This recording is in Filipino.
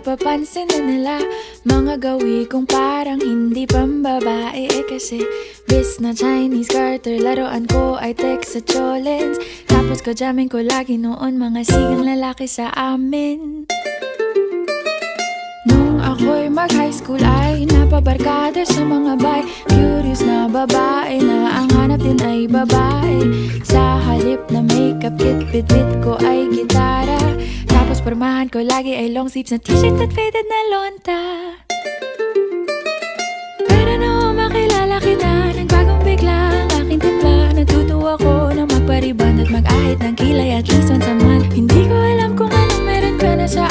napapansin na nila mga gawi kong parang hindi pambabae. Kasi bis na Chinese Carter, laruan ko ay text sa cholens. Tapos kajamin ko lagi noon mga sigang lalaki sa amin. Nung ako'y mag-high school ay napabarkada sa mga bay. Curious na babae na ang hanap din ay babae. Sa halip na makeup kit, bit-bit ko ay gitara. Tapos pormahan ko lagi ay long sleeves na t-shirt at faded na lonta. Pero noong makilala kita, nagbagong bigla ang aking timpla. Natutuwa ko na magpariban at mag-ahit ng kilay at least once a month. Hindi ko alam kung anong meron ka na sa